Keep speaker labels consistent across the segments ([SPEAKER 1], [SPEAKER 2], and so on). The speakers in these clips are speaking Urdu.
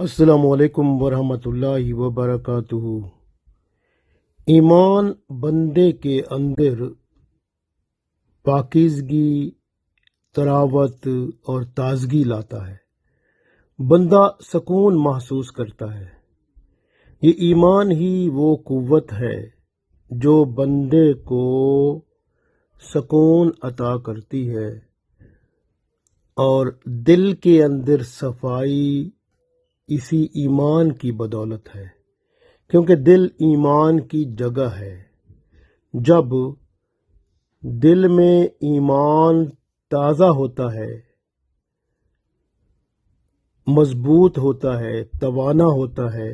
[SPEAKER 1] السلام علیکم ورحمۃ اللہ وبرکاتہ۔ ایمان بندے کے اندر پاکیزگی، تراوت اور تازگی لاتا ہے۔ بندہ سکون محسوس کرتا ہے۔ یہ ایمان ہی وہ قوت ہے جو بندے کو سکون عطا کرتی ہے اور دل کے اندر صفائی اسی ایمان کی بدولت ہے، کیونکہ دل ایمان کی جگہ ہے۔ جب دل میں ایمان تازہ ہوتا ہے، مضبوط ہوتا ہے، توانا ہوتا ہے،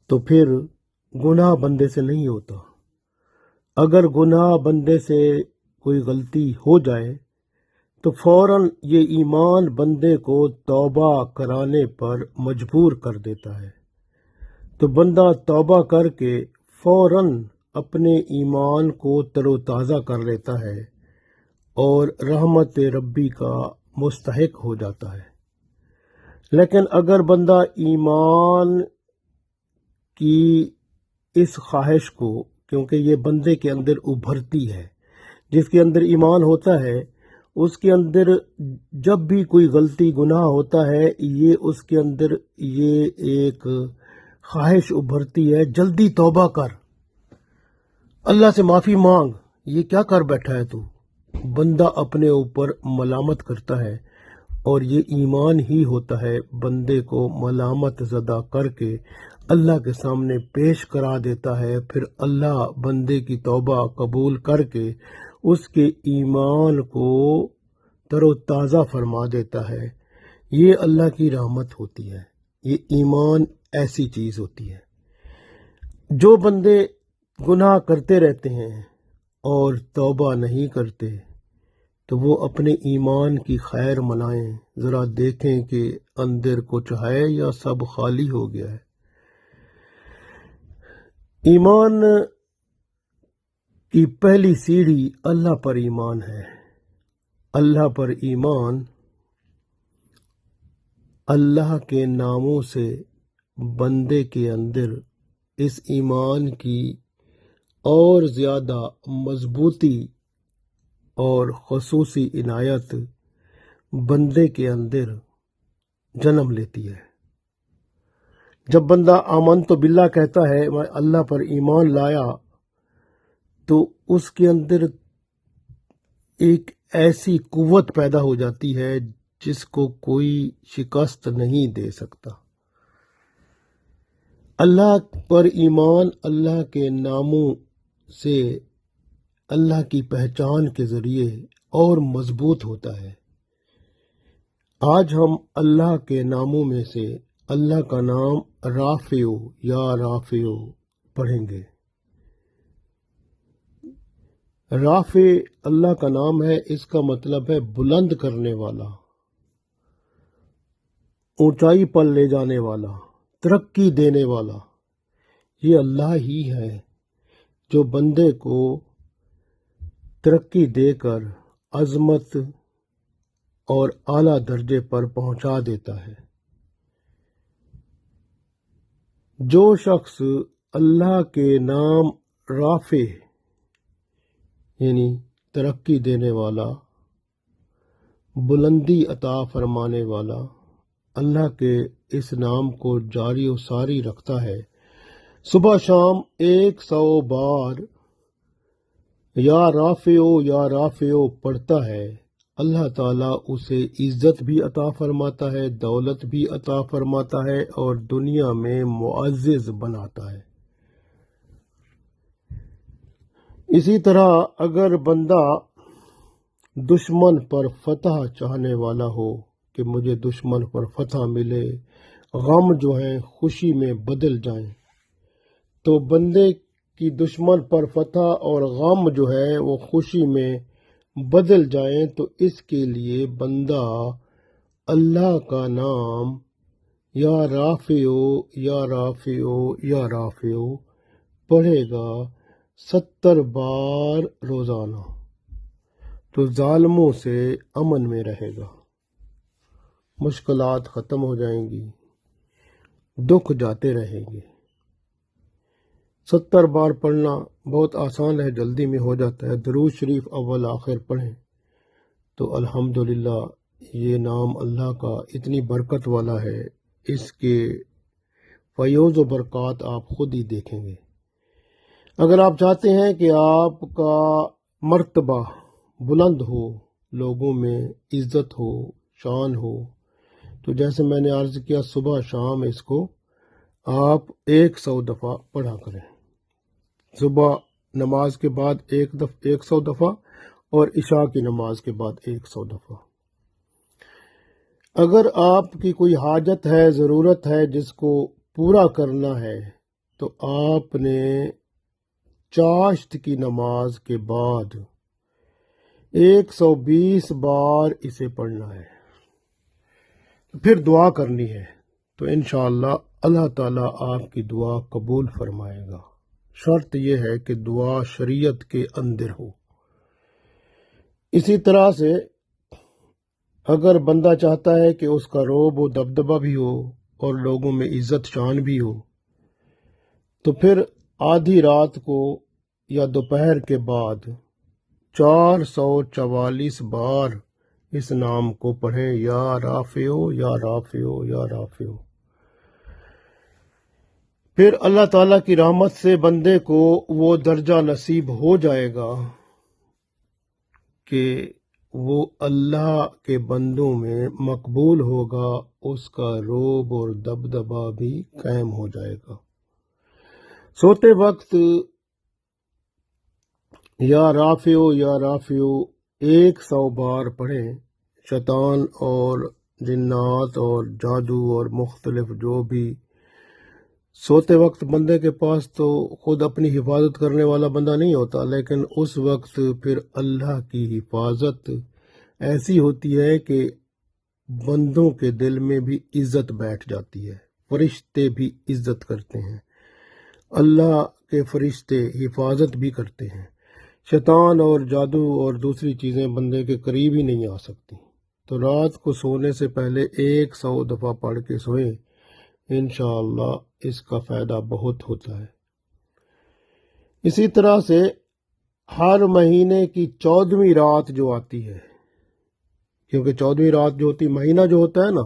[SPEAKER 1] تو پھر گناہ بندے سے نہیں ہوتا۔ اگر گناہ بندے سے کوئی غلطی ہو جائے تو فوراً یہ ایمان بندے کو توبہ کرانے پر مجبور کر دیتا ہے، تو بندہ توبہ کر کے فوراً اپنے ایمان کو تر و تازہ کر لیتا ہے اور رحمت ربی کا مستحق ہو جاتا ہے۔ لیکن اگر بندہ ایمان کی اس خواہش کو، کیونکہ یہ بندے کے اندر ابھرتی ہے، جس کے اندر ایمان ہوتا ہے اس کے اندر جب بھی کوئی غلطی گناہ ہوتا ہے، یہ اس کے اندر یہ ایک خواہش ابھرتی ہے، جلدی توبہ کر، اللہ سے معافی مانگ، یہ کیا کر بیٹھا ہے تو؟ بندہ اپنے اوپر ملامت کرتا ہے، اور یہ ایمان ہی ہوتا ہے بندے کو ملامت زدہ کر کے اللہ کے سامنے پیش کرا دیتا ہے۔ پھر اللہ بندے کی توبہ قبول کر کے اس کے ایمان کو تر و تازہ فرما دیتا ہے۔ یہ اللہ کی رحمت ہوتی ہے، یہ ایمان ایسی چیز ہوتی ہے۔ جو بندے گناہ کرتے رہتے ہیں اور توبہ نہیں کرتے، تو وہ اپنے ایمان کی خیر منائیں، ذرا دیکھیں کہ اندر کچھ ہے یا سب خالی ہو گیا ہے۔ ایمان کی پہلی سیڑھی اللہ پر ایمان ہے۔ اللہ پر ایمان اللہ کے ناموں سے بندے کے اندر اس ایمان کی اور زیادہ مضبوطی اور خصوصی عنایت بندے کے اندر جنم لیتی ہے۔ جب بندہ آمنت باللہ کہتا ہے، میں اللہ پر ایمان لایا، تو اس کے اندر ایک ایسی قوت پیدا ہو جاتی ہے جس کو کوئی شکست نہیں دے سکتا۔ اللہ پر ایمان اللہ کے ناموں سے اللہ کی پہچان کے ذریعے اور مضبوط ہوتا ہے۔ آج ہم اللہ کے ناموں میں سے اللہ کا نام رافع یا رافع پڑھیں گے۔ رافع اللہ کا نام ہے، اس کا مطلب ہے بلند کرنے والا، اونچائی پر لے جانے والا، ترقی دینے والا۔ یہ اللہ ہی ہے جو بندے کو ترقی دے کر عظمت اور اعلیٰ درجے پر پہنچا دیتا ہے۔ جو شخص اللہ کے نام رافع یعنی ترقی دینے والا، بلندی عطا فرمانے والا، اللہ کے اس نام کو جاری و ساری رکھتا ہے، صبح شام 100 بار یا رافع پڑھتا ہے، اللہ تعالیٰ اسے عزت بھی عطا فرماتا ہے، دولت بھی عطا فرماتا ہے اور دنیا میں معزز بناتا ہے۔ اسی طرح اگر بندہ دشمن پر فتح چاہنے والا ہو کہ مجھے دشمن پر فتح ملے، غم جو ہیں خوشی میں بدل جائیں، تو بندے کی دشمن پر فتح اور غم جو ہے وہ خوشی میں بدل جائیں، تو اس کے لیے بندہ اللہ کا نام یا رافع یا رافع یا رافع پڑھے گا 70 بار روزانہ، تو ظالموں سے امن میں رہے گا، مشکلات ختم ہو جائیں گی، دکھ جاتے رہیں گے۔ 70 بار پڑھنا بہت آسان ہے، جلدی میں ہو جاتا ہے۔ درود شریف اول آخر پڑھیں تو الحمدللہ یہ نام اللہ کا اتنی برکت والا ہے، اس کے فیوز و برکات آپ خود ہی دیکھیں گے۔ اگر آپ چاہتے ہیں کہ آپ کا مرتبہ بلند ہو، لوگوں میں عزت ہو، شان ہو، تو جیسے میں نے عرض کیا صبح شام اس کو آپ 100 دفعہ پڑھا کریں۔ صبح نماز کے بعد 100 دفعہ اور عشاء کی نماز کے بعد 100 دفعہ۔ اگر آپ کی کوئی حاجت ہے، ضرورت ہے جس کو پورا کرنا ہے، تو آپ نے چاشت کی نماز کے بعد 120 بار اسے پڑھنا ہے، پھر دعا کرنی ہے، تو انشاءاللہ اللہ تعالیٰ آپ کی دعا قبول فرمائے گا۔ شرط یہ ہے کہ دعا شریعت کے اندر ہو۔ اسی طرح سے اگر بندہ چاہتا ہے کہ اس کا رعب و دبدبہ بھی ہو اور لوگوں میں عزت شان بھی ہو، تو پھر آدھی رات کو یا دوپہر کے بعد 444 بار اس نام کو پڑھیں، یا رافعو یا رافعو یا رافعو۔ پھر اللہ تعالیٰ کی رحمت سے بندے کو وہ درجہ نصیب ہو جائے گا کہ وہ اللہ کے بندوں میں مقبول ہوگا، اس کا رعب اور دبدبہ بھی قائم ہو جائے گا۔ سوتے وقت یا رافعو یا رافعو 100 بار پڑھیں۔ شیطان اور جنات اور جادو اور مختلف جو بھی سوتے وقت بندے کے پاس تو خود اپنی حفاظت کرنے والا بندہ نہیں ہوتا، لیکن اس وقت پھر اللہ کی حفاظت ایسی ہوتی ہے کہ بندوں کے دل میں بھی عزت بیٹھ جاتی ہے، فرشتے بھی عزت کرتے ہیں، اللہ کے فرشتے حفاظت بھی کرتے ہیں، شیطان اور جادو اور دوسری چیزیں بندے کے قریب ہی نہیں آ سکتی۔ تو رات کو سونے سے پہلے 100 دفعہ پڑھ کے سوئیں، انشاءاللہ اس کا فائدہ بہت ہوتا ہے۔ اسی طرح سے ہر مہینے کی 14ویں رات جو آتی ہے، کیونکہ 14ویں رات جو ہوتی ہے، مہینہ جو ہوتا ہے نا،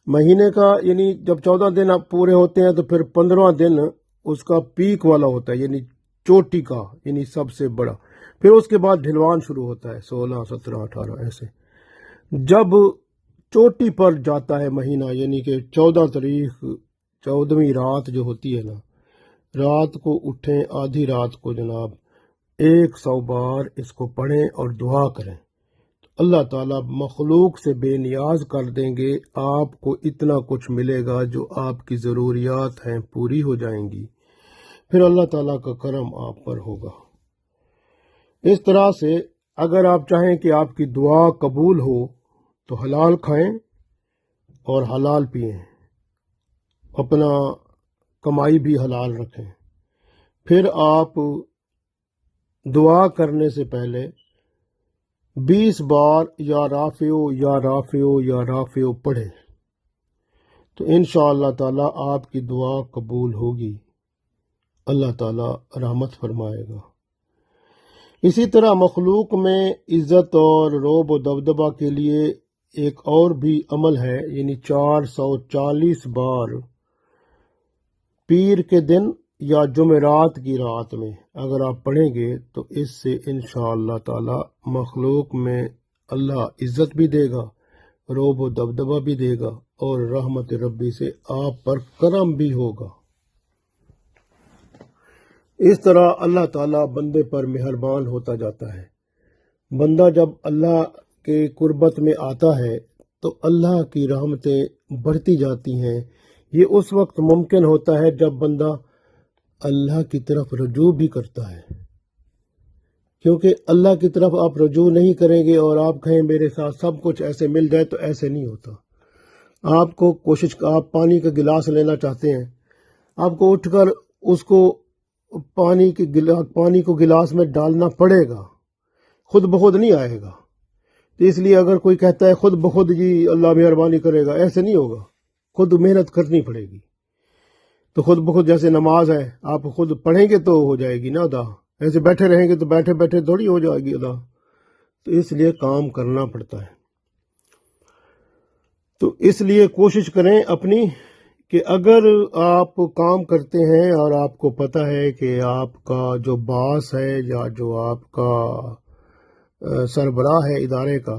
[SPEAKER 1] مہینے کا یعنی جب 14 دن اب پورے ہوتے ہیں تو پھر 15واں دن اس کا پیک والا ہوتا ہے، یعنی چوٹی کا، یعنی سب سے بڑا۔ پھر اس کے بعد ڈھلوان شروع ہوتا ہے، 16 17 18 ایسے۔ جب چوٹی پر جاتا ہے مہینہ، یعنی کہ 14 تاریخ 14ویں رات جو ہوتی ہے نا، رات کو اٹھیں، آدھی رات کو جناب 100 بار اس کو پڑھیں اور دعا کریں، اللہ تعالیٰ مخلوق سے بے نیاز کر دیں گے، آپ کو اتنا کچھ ملے گا، جو آپ کی ضروریات ہیں پوری ہو جائیں گی، پھر اللہ تعالیٰ کا کرم آپ پر ہوگا۔ اس طرح سے اگر آپ چاہیں کہ آپ کی دعا قبول ہو تو حلال کھائیں اور حلال پئیں، اپنا کمائی بھی حلال رکھیں۔ پھر آپ دعا کرنے سے پہلے 20 بار یا رافعو یا رافعو یا رافعو پڑھیں، تو انشاءاللہ تعالیٰ آپ کی دعا قبول ہوگی، اللہ تعالیٰ رحمت فرمائے گا۔ اسی طرح مخلوق میں عزت اور رعب و دبدبہ کے لیے ایک اور بھی عمل ہے، یعنی 440 بار پیر کے دن یا جمعرات کی رات میں اگر آپ پڑھیں گے تو اس سے انشاءاللہ تعالی مخلوق میں اللہ عزت بھی دے گا، رعب و دبدبہ بھی دے گا، اور رحمت ربی سے آپ پر کرم بھی ہوگا۔ اس طرح اللہ تعالیٰ بندے پر مہربان ہوتا جاتا ہے۔ بندہ جب اللہ کے قربت میں آتا ہے تو اللہ کی رحمتیں بڑھتی جاتی ہیں۔ یہ اس وقت ممکن ہوتا ہے جب بندہ اللہ کی طرف رجوع بھی کرتا ہے، کیونکہ اللہ کی طرف آپ رجوع نہیں کریں گے اور آپ کہیں میرے ساتھ سب کچھ ایسے مل جائے، تو ایسے نہیں ہوتا۔ آپ کو آپ پانی کا گلاس لینا چاہتے ہیں، آپ کو اٹھ کر اس کو پانی کو گلاس میں ڈالنا پڑے گا، خود بخود نہیں آئے گا۔ تو اس لیے اگر کوئی کہتا ہے خود بخود جی اللہ مہربانی کرے گا، ایسے نہیں ہوگا، خود محنت کرنی پڑے گی۔ تو خود بخود جیسے نماز ہے آپ خود پڑھیں گے تو ہو جائے گی نا ادا، ایسے بیٹھے رہیں گے تو بیٹھے بیٹھے تھوڑی ہو جائے گی ادا، تو اس لیے کام کرنا پڑتا ہے۔ تو اس لیے کوشش کریں اپنی کہ اگر آپ کام کرتے ہیں اور آپ کو پتہ ہے کہ آپ کا جو باس ہے یا جو آپ کا سربراہ ہے ادارے کا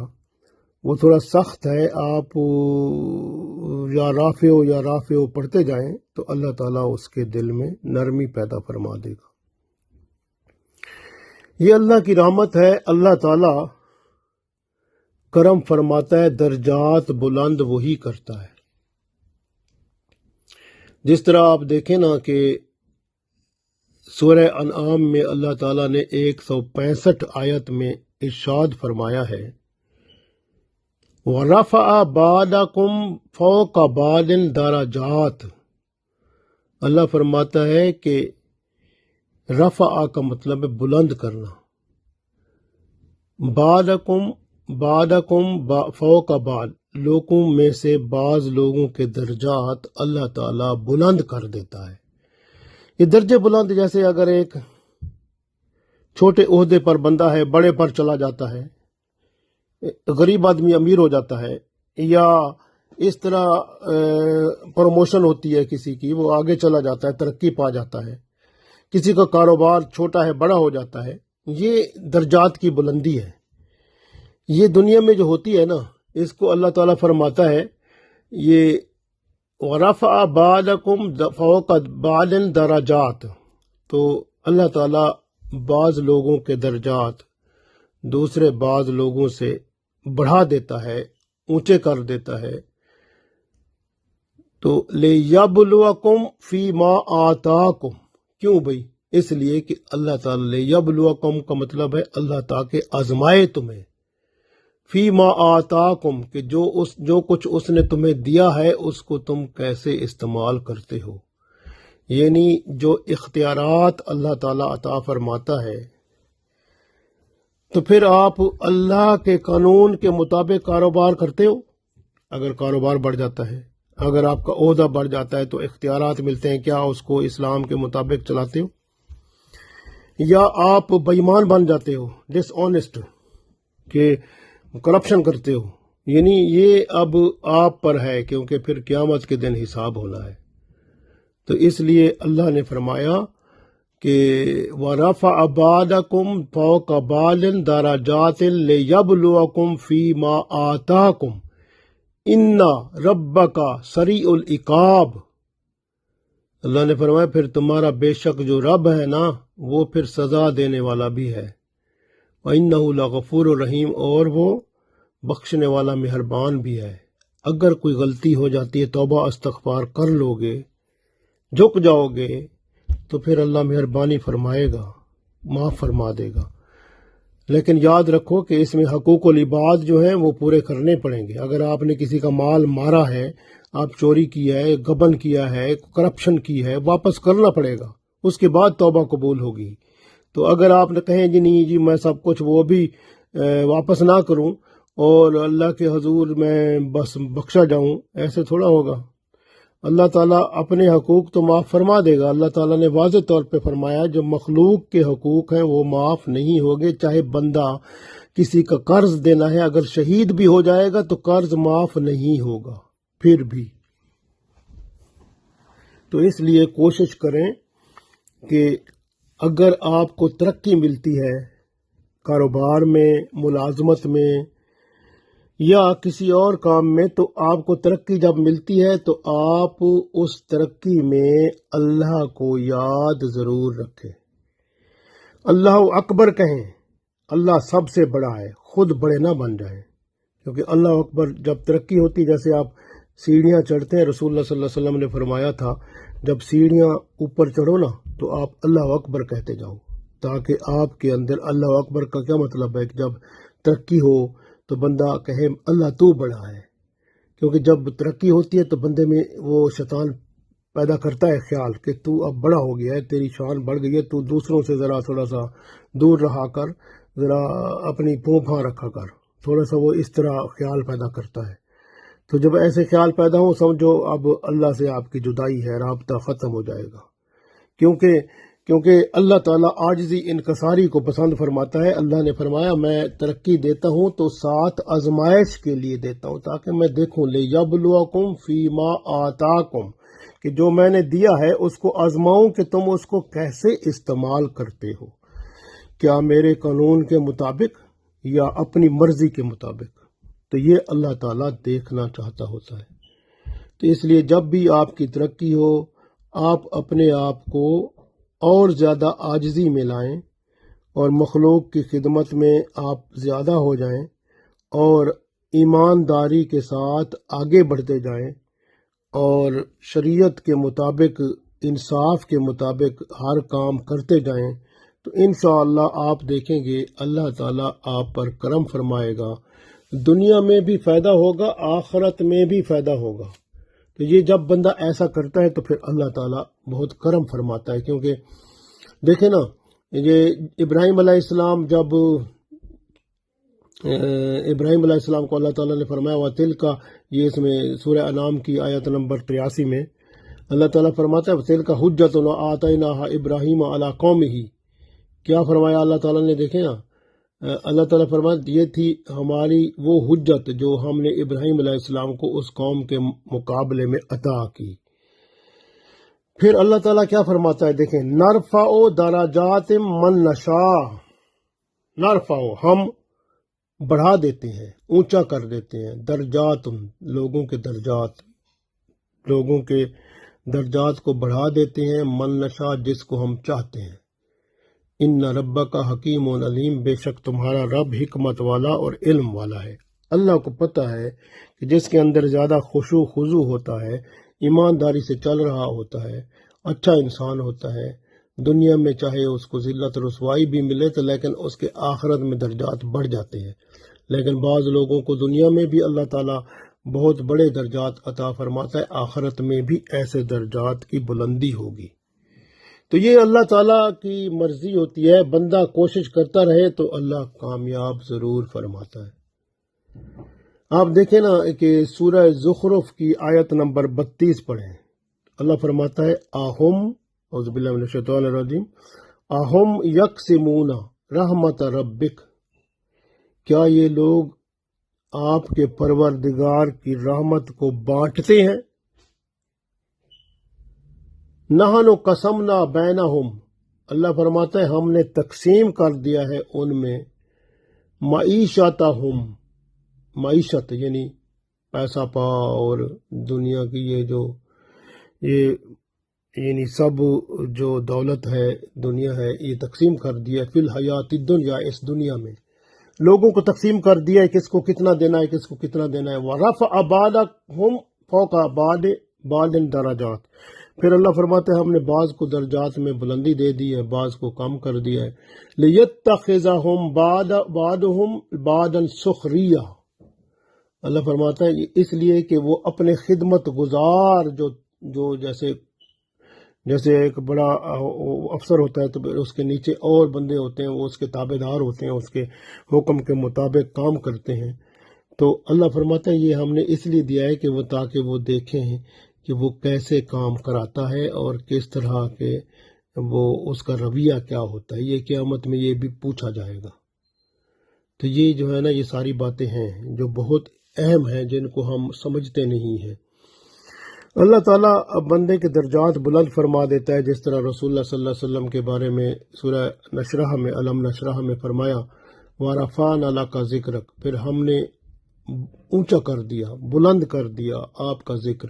[SPEAKER 1] وہ تھوڑا سخت ہے، آپ یا رافع پڑھتے جائیں تو اللہ تعالیٰ اس کے دل میں نرمی پیدا فرما دے گا۔ یہ اللہ کی رحمت ہے، اللہ تعالیٰ کرم فرماتا ہے، درجات بلند وہی کرتا ہے۔ جس طرح آپ دیکھیں نا کہ سورہ انعام میں اللہ تعالیٰ نے 165 آیت میں ارشاد فرمایا ہے، وَرَفَعَ بَعْضَكُمْ فَوْقَ بَعْضٍ دَرَجَاتٍ۔ اللہ فرماتا ہے کہ رفع کا مطلب ہے بلند کرنا، بعضکم فوق بعض، لوگوں میں سے بعض لوگوں کے درجات اللہ تعالیٰ بلند کر دیتا ہے۔ یہ درجے بلند جیسے اگر ایک چھوٹے عہدے پر بندہ ہے بڑے پر چلا جاتا ہے، غریب آدمی امیر ہو جاتا ہے، یا اس طرح پروموشن ہوتی ہے کسی کی، وہ آگے چلا جاتا ہے، ترقی پا جاتا ہے، کسی کا کاروبار چھوٹا ہے بڑا ہو جاتا ہے، یہ درجات کی بلندی ہے۔ یہ دنیا میں جو ہوتی ہے نا، اس کو اللہ تعالیٰ فرماتا ہے یہ وَرَفَعَ بَعْضَكُمْ فَوْقَ بَعْضٍ دَرَجَاتٍ، تو اللہ تعالیٰ بعض لوگوں کے درجات دوسرے بعض لوگوں سے بڑھا دیتا ہے، اونچے کر دیتا ہے۔ تو لِيَبْلُوَكُمْ فِي مَا آتَاكُمْ، کیوں بھئی؟ اس لیے کہ اللہ تعالیٰ لِيَبْلُوَكُمْ کا مطلب ہے اللہ تاکہ آزمائے تمہیں، فی ما آتاکم کہ جو کچھ اس نے تمہیں دیا ہے اس کو تم کیسے استعمال کرتے ہو، یعنی جو اختیارات اللہ تعالیٰ عطا فرماتا ہے تو پھر آپ اللہ کے قانون کے مطابق کاروبار کرتے ہو۔ اگر کاروبار بڑھ جاتا ہے، اگر آپ کا عہدہ بڑھ جاتا ہے تو اختیارات ملتے ہیں، کیا اس کو اسلام کے مطابق چلاتے ہو، یا آپ بے ایمان بن جاتے ہو، ڈس آنیسٹ، کہ کرپشن کرتے ہو، یعنی یہ اب آپ پر ہے، کیونکہ پھر قیامت کے دن حساب ہونا ہے۔ تو اس لیے اللہ نے فرمایا کہ وَرَفَعَ بَعْضَكُمْ فَوْقَ بَعْضٍ دَرَجَاتٍ لِيَبْلُوَكُمْ فِي مَا آتَاكُمْ إِنَّ رَبَّكَ سَرِيعُ الْعِقَابِ۔ اللہ نے فرمایا پھر تمہارا بے شک جو رب ہے نا وہ پھر سزا دینے والا بھی ہے، وَإِنَّهُ لَغَفُورٌ رَحِيمٌ، اور وہ بخشنے والا مہربان بھی ہے۔ اگر کوئی غلطی ہو جاتی ہے، توبہ استغفار کر لو گے، جھک جاؤ گے، تو پھر اللہ مہربانی فرمائے گا، معاف فرما دے گا۔ لیکن یاد رکھو کہ اس میں حقوق العباد جو ہیں وہ پورے کرنے پڑیں گے۔ اگر آپ نے کسی کا مال مارا ہے، آپ چوری کیا ہے، غبن کیا ہے، کرپشن کی ہے، واپس کرنا پڑے گا، اس کے بعد توبہ قبول ہوگی۔ تو اگر آپ نے کہیں جی نہیں جی میں سب کچھ وہ بھی واپس نہ کروں اور اللہ کے حضور میں بس بخشا جاؤں، ایسے تھوڑا ہوگا۔ اللہ تعالیٰ اپنے حقوق تو معاف فرما دے گا۔ اللہ تعالیٰ نے واضح طور پہ فرمایا جو مخلوق کے حقوق ہیں وہ معاف نہیں ہوگے، چاہے بندہ کسی کا قرض دینا ہے، اگر شہید بھی ہو جائے گا تو قرض معاف نہیں ہوگا پھر بھی۔ تو اس لیے کوشش کریں کہ اگر آپ کو ترقی ملتی ہے کاروبار میں، ملازمت میں یا کسی اور کام میں، تو آپ کو ترقی جب ملتی ہے تو آپ اس ترقی میں اللہ کو یاد ضرور رکھیں، اللہ اکبر کہیں، اللہ سب سے بڑا ہے، خود بڑے نہ بن جائیں، کیونکہ اللہ اکبر جب ترقی ہوتی، جیسے آپ سیڑھیاں چڑھتے ہیں، رسول اللہ صلی اللہ علیہ وسلم نے فرمایا تھا جب سیڑھیاں اوپر چڑھو نا تو آپ اللہ اکبر کہتے جاؤ، تاکہ آپ کے اندر اللہ اکبر کا کیا مطلب ہے کہ جب ترقی ہو تو بندہ کہے اللہ تو بڑا ہے، کیونکہ جب ترقی ہوتی ہے تو بندے میں وہ شیطان پیدا کرتا ہے خیال کہ تو اب بڑا ہو گیا ہے، تیری شان بڑھ گئی ہے، تو دوسروں سے ذرا تھوڑا سا دور رہا کر، ذرا اپنی پوں پھاں رکھا کر، تھوڑا سا وہ اس طرح خیال پیدا کرتا ہے۔ تو جب ایسے خیال پیدا ہو سمجھو اب اللہ سے آپ کی جدائی ہے، رابطہ ختم ہو جائے گا، کیونکہ اللہ تعالیٰ عاجزی انکساری کو پسند فرماتا ہے۔ اللہ نے فرمایا میں ترقی دیتا ہوں تو ساتھ آزمائش کے لیے دیتا ہوں، تاکہ میں دیکھوں لِیَبْلُوَکُمْ فِیمَا آتَاکُمْ، کہ جو میں نے دیا ہے اس کو آزماؤں کہ تم اس کو کیسے استعمال کرتے ہو، کیا میرے قانون کے مطابق یا اپنی مرضی کے مطابق۔ تو یہ اللہ تعالیٰ دیکھنا چاہتا ہوتا ہے۔ تو اس لیے جب بھی آپ کی ترقی ہو، آپ اپنے آپ کو اور زیادہ عاجزی میں لائیں اور مخلوق کی خدمت میں آپ زیادہ ہو جائیں اور ایمانداری کے ساتھ آگے بڑھتے جائیں اور شریعت کے مطابق، انصاف کے مطابق ہر کام کرتے جائیں، تو انشاءاللہ آپ دیکھیں گے اللہ تعالیٰ آپ پر کرم فرمائے گا، دنیا میں بھی فائدہ ہوگا، آخرت میں بھی فائدہ ہوگا۔ تو یہ جب بندہ ایسا کرتا ہے تو پھر اللہ تعالیٰ بہت کرم فرماتا ہے، کیونکہ دیکھیں نا، یہ ابراہیم علیہ السلام جب ابراہیم علیہ السلام کو اللہ تعالیٰ نے فرمایا وَتِلْكَ، یہ اس میں سورہ انعام کی آیت نمبر 83 میں اللہ تعالیٰ فرماتا ہے وَتِلْكَ حُجَّتُنَا آتَيْنَاهَا إِبْرَاهِيمَ عَلَىٰ قَوْمِهِ، کیا فرمایا اللہ تعالیٰ نے؟ دیکھیں نا، اللہ تعالیٰ فرمایا یہ تھی ہماری وہ حجت جو ہم نے ابراہیم علیہ السلام کو اس قوم کے مقابلے میں عطا کی۔ پھر اللہ تعالیٰ کیا فرماتا ہے؟ دیکھیں، نرفع درجات من نشاء، نرفع، ہم بڑھا دیتے ہیں، اونچا کر دیتے ہیں، درجات، لوگوں کے درجات کو بڑھا دیتے ہیں، من نشاء، جس کو ہم چاہتے ہیں۔ ان ربک حکیم علیم، بے شک تمہارا رب حکمت والا اور علم والا ہے۔ اللہ کو پتہ ہے کہ جس کے اندر زیادہ خشوع خضوع ہوتا ہے، ایمانداری سے چل رہا ہوتا ہے، اچھا انسان ہوتا ہے، دنیا میں چاہے اس کو ذلت رسوائی بھی ملے تو لیکن اس کے آخرت میں درجات بڑھ جاتے ہیں۔ لیکن بعض لوگوں کو دنیا میں بھی اللہ تعالیٰ بہت بڑے درجات عطا فرماتا ہے، آخرت میں بھی ایسے درجات کی بلندی ہوگی۔ تو یہ اللہ تعالیٰ کی مرضی ہوتی ہے، بندہ کوشش کرتا رہے تو اللہ کامیاب ضرور فرماتا ہے۔ آپ دیکھیں نا کہ سورہ زخرف کی آیت نمبر 32 پڑھیں، اللہ فرماتا ہے آہم، اعوذ باللہ من الشیطان الرجیم، آہم یقسمون رحمت ربک، کیا یہ لوگ آپ کے پروردگار کی رحمت کو بانٹتے ہیں؟ نحن قسمنا بینہم، اللہ فرماتا ہے ہم نے تقسیم کر دیا ہے ان میں، معیشتہم، معیشت یعنی پیسہ پا اور دنیا کی یہ یعنی سب جو دولت ہے، دنیا ہے، یہ تقسیم کر دیا فی الحیات الدنیا، اس دنیا میں لوگوں کو تقسیم کر دیا ہے، کس کو کتنا دینا ہے، کس کو کتنا دینا ہے۔ وَرَفَعَ بَعْضَهُمْ فَوْقَ بَعْضٍ دَرَجَاتٍ، پھر اللہ فرماتے ہیں ہم نے بعض کو درجات میں بلندی دے دی ہے، بعض کو کم کر دیا ہے۔ لِيَتَّخِذَهُمْ بَعْضُهُمْ بَعْضًا سُخْرِيًّا، اللہ فرماتا ہے اس لیے کہ وہ اپنے خدمت گزار جو جیسے ایک بڑا افسر ہوتا ہے تو پھر اس کے نیچے اور بندے ہوتے ہیں، وہ اس کے تابع دار ہوتے ہیں، اس کے حکم کے مطابق کام کرتے ہیں۔ تو اللہ فرماتا ہے یہ ہم نے اس لیے دیا ہے کہ وہ تاکہ وہ دیکھیں کہ وہ کیسے کام کراتا ہے اور کس طرح کے وہ اس کا رویہ کیا ہوتا ہے، یہ قیامت میں یہ بھی پوچھا جائے گا۔ تو یہ جو ہے نا، یہ ساری باتیں ہیں جو بہت اہم ہیں، جن کو ہم سمجھتے نہیں ہیں۔ اللہ تعالیٰ بندے کے درجات بلند فرما دیتا ہے، جس طرح رسول اللہ صلی اللہ علیہ وسلم کے بارے میں سورہ نشرح میں، علم نشرح میں فرمایا وَرَفَعْنَا لَكَ ذِكْرَكَ، پھر ہم نے اونچا کر دیا، بلند کر دیا آپ کا ذکر۔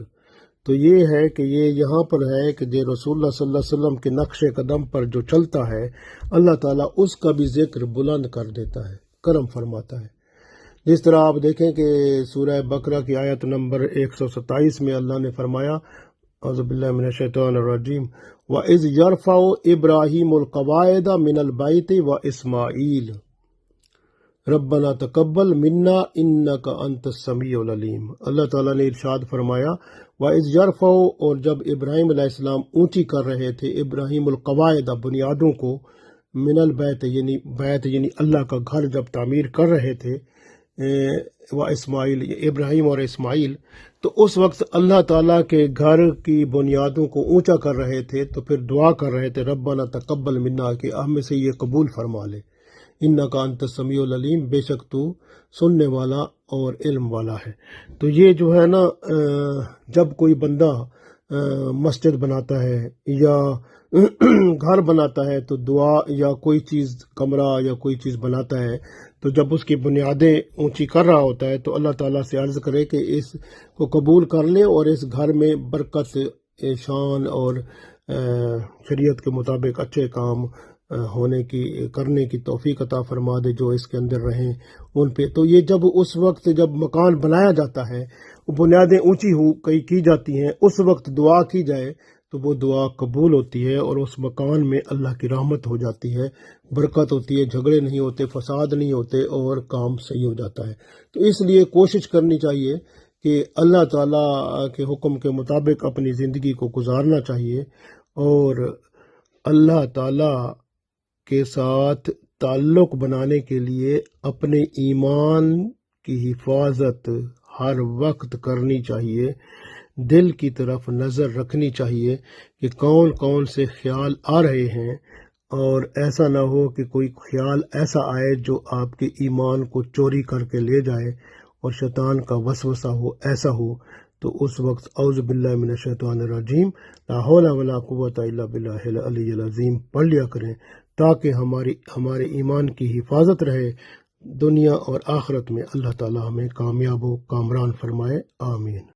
[SPEAKER 1] تو یہ ہے کہ یہ یہاں پر ہے کہ جو رسول اللہ صلی اللہ علیہ وسلم کے نقش قدم پر جو چلتا ہے، اللہ تعالیٰ اس کا بھی ذکر بلند کر دیتا ہے، کرم فرماتا ہے۔ جس طرح آپ دیکھیں کہ سورہ بقرہ کی آیت نمبر 127 میں اللہ نے فرمایا اعوذ باللہ من الشیطان الرجیم وَإِذْ يَرْفَعُ إِبْرَاهِيمُ الْقَوَاعِدَ مِنَ الْبَيْتِ وَإِسْمَاعِيلُ رَبَّنَا تَقَبَّلْ مِنَّا إِنَّكَ أَنْتَ السَّمِيعُ الْعَلِيمُ، اللہ تعالیٰ نے ارشاد فرمایا وَإِذْ يَرْفَعُ، اور جب ابراہیم علیہ السلام اونچی کر رہے تھے، ابراہیم القواعد، بنیادوں کو، من البیت یعنی بیت یعنی اللہ کا گھر جب تعمیر کر رہے تھے، و اسماعیل، ابراہیم اور اسماعیل، تو اس وقت اللہ تعالیٰ کے گھر کی بنیادوں کو اونچا کر رہے تھے، تو پھر دعا کر رہے تھے ربنا تقبل منا، کہ ہم میں سے یہ قبول فرما لے، انکا انت السمیع العلیم، بے شک تو سننے والا اور علم والا ہے۔ تو یہ جو ہے نا جب کوئی بندہ مسجد بناتا ہے یا گھر بناتا ہے تو دعا، یا کوئی چیز کمرہ یا کوئی چیز بناتا ہے تو جب اس کی بنیادیں اونچی کر رہا ہوتا ہے تو اللہ تعالیٰ سے عرض کرے کہ اس کو قبول کر لے اور اس گھر میں برکت، شان اور شریعت کے مطابق اچھے کام کرنے کی توفیق عطا فرما دے، جو اس کے اندر رہیں ان پہ۔ تو یہ جب اس وقت جب مکان بنایا جاتا ہے، بنیادیں اونچی کی جاتی ہیں، اس وقت دعا کی جائے تو وہ دعا قبول ہوتی ہے، اور اس مکان میں اللہ کی رحمت ہو جاتی ہے، برکت ہوتی ہے، جھگڑے نہیں ہوتے، فساد نہیں ہوتے، اور کام صحیح ہو جاتا ہے۔ تو اس لیے کوشش کرنی چاہیے کہ اللہ تعالیٰ کے حکم کے مطابق اپنی زندگی کو گزارنا چاہیے، اور اللہ تعالیٰ کے ساتھ تعلق بنانے کے لیے اپنے ایمان کی حفاظت ہر وقت کرنی چاہیے، دل کی طرف نظر رکھنی چاہیے کہ کون کون سے خیال آ رہے ہیں، اور ایسا نہ ہو کہ کوئی خیال ایسا آئے جو آپ کے ایمان کو چوری کر کے لے جائے اور شیطان کا وسوسہ ہو، ایسا ہو تو اس وقت اعوذ باللہ من الشیطان الرجیم، لا حول ولا قوت الا باللہ العلی العظیم پڑھ لیا کریں، تاکہ ہمارے ایمان کی حفاظت رہے دنیا اور آخرت میں۔ اللہ تعالی ہمیں کامیاب و کامران فرمائے، آمین۔